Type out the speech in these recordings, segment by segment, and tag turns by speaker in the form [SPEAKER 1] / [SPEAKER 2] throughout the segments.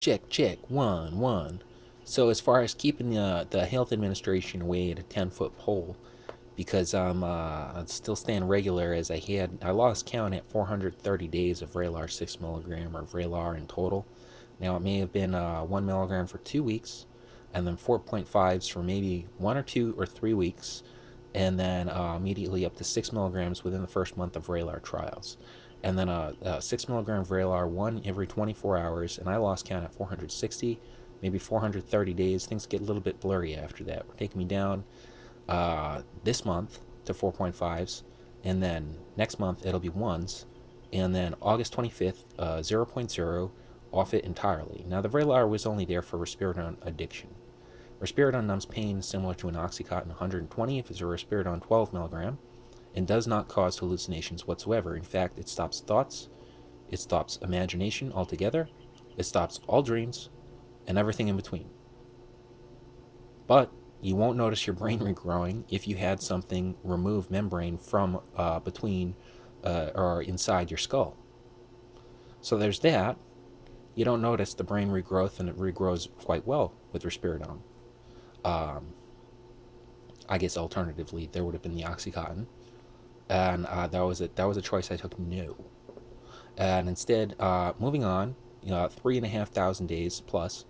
[SPEAKER 1] Check, check, one, one. So as far as keeping the health administration away at a 10-foot pole, because I'm still staying regular as I lost count at 430 days of Vraylar 6 milligram or Vraylar in total. Now it may have been 1 milligram for 2 weeks, and then 4.5s for maybe 1 or 2 or 3 weeks, and then immediately up to 6 milligrams within the first month of Vraylar trials. And then 6 milligram Vraylar one every 24 hours, and I lost count at 460, maybe 430 days. Things get a little bit blurry after that. We're taking me down this month to 4.5s, and then next month it'll be ones, and then August 25th, 0.0, off it entirely. Now, the Vraylar was only there for risperidone addiction. Risperidone numbs pain similar to an Oxycontin 120 if it's a risperidone 12 milligram, and does not cause hallucinations whatsoever. In fact, it stops thoughts, it stops imagination altogether, it stops all dreams, and everything in between. But you won't notice your brain regrowing if you had something remove membrane from between or inside your skull. So there's that. You don't notice the brain regrowth, and it regrows quite well with risperidone. Um, I guess alternatively, there would have been the Oxycontin, and that was a choice I took no. And instead, moving on, 3,500 days plus.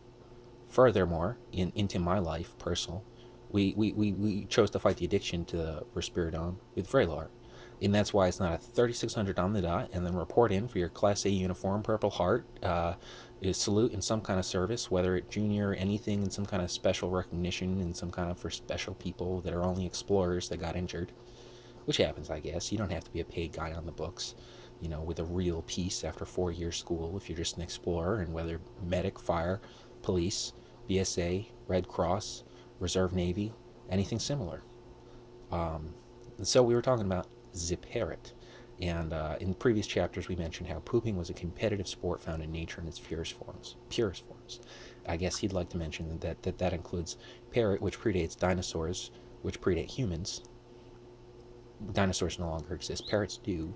[SPEAKER 1] Furthermore, into my life, personal, we chose to fight the addiction to risperidone with Vraylar. And that's why it's not a 3,600 on the dot, and then report in for your Class A uniform, Purple Heart, is salute in some kind of service, whether it junior or anything, in some kind of special recognition, in some kind of for special people that are only explorers that got injured, which happens, I guess. You don't have to be a paid guy on the books, with a real piece after 4 years school if you're just an explorer, and whether medic, fire, police, BSA, Red Cross, Reserve Navy, anything similar. Um, so we were talking about Ziparet. And in previous chapters, we mentioned how pooping was a competitive sport found in nature in its purest forms. Purest forms. I guess he'd like to mention that includes parrot, which predates dinosaurs, which predate humans. Dinosaurs no longer exist. Parrots do,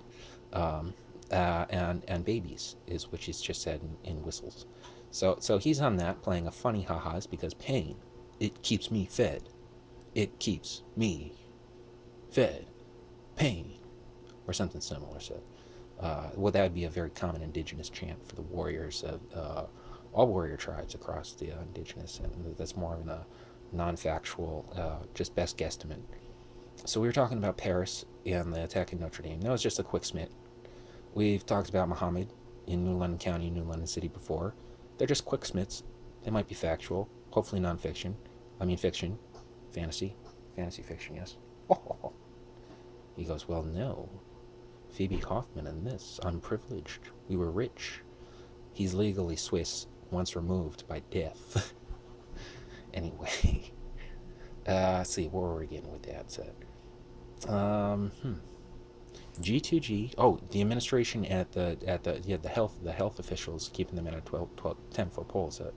[SPEAKER 1] um, and babies is which is just said in whistles. So he's on that playing a funny ha-has because pain, it keeps me fed. It keeps me fed. Pain, or something similar. So, well, that would be a very common indigenous chant for the warriors of all warrior tribes across the indigenous, and that's more of a non-factual, just best guesstimate. So we were talking about Paris and the attack in Notre Dame. That was just a quick smit. We've talked about Muhammad in New London County, New London City before. They're just quick smits. They might be factual, hopefully non-fiction. I mean fiction, fantasy fiction, yes. Oh. He goes, well, no. Phoebe Hoffman and this, unprivileged. We were rich. He's legally Swiss, once removed by death. Anyway, let's see, where were we getting with that set? G2G. Oh, the administration the health officials keeping them at a 10-foot pole. So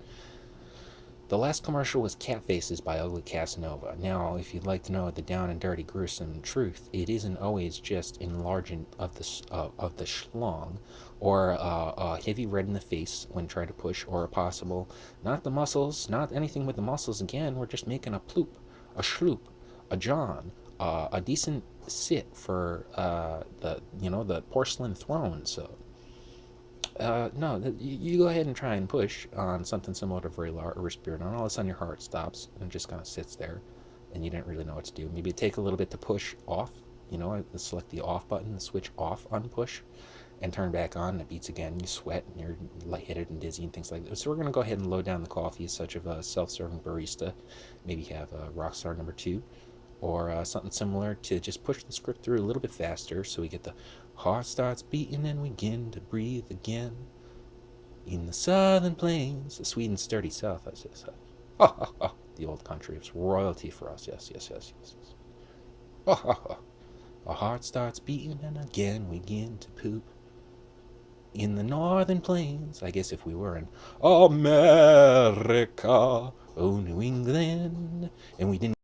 [SPEAKER 1] the last commercial was Cat Faces by Ugly Casanova. Now, if you'd like to know the down and dirty, gruesome truth, it isn't always just enlarging of the schlong, or heavy red in the face when trying to push, or a possible not the muscles, not anything with the muscles. Again, we're just making a ploop, a schloop, a john, a decent sit for the porcelain throne. So no, you go ahead and try and push on something similar to Vraylar or Risperidone. All of a sudden, your heart stops and just kind of sits there, and you didn't really know what to do. Maybe take a little bit to push off. Select the off button, the switch off on push, and turn back on. And it beats again. You sweat and you're lightheaded and dizzy and things like that. So we're gonna go ahead and load down the coffee, such of a self-serving barista. Maybe have a Rockstar number 2, or something similar to just push the script through a little bit faster, so we get the heart starts beating and we begin to breathe again in the southern plains, the sweet and sturdy south. I says, ha ha ha. The old country, it's royalty for us. Yes, yes, yes, yes, yes. Ha ha ha. Our heart starts beating and again we begin to poop in the northern plains. I guess if we were in America, oh New England, and we didn't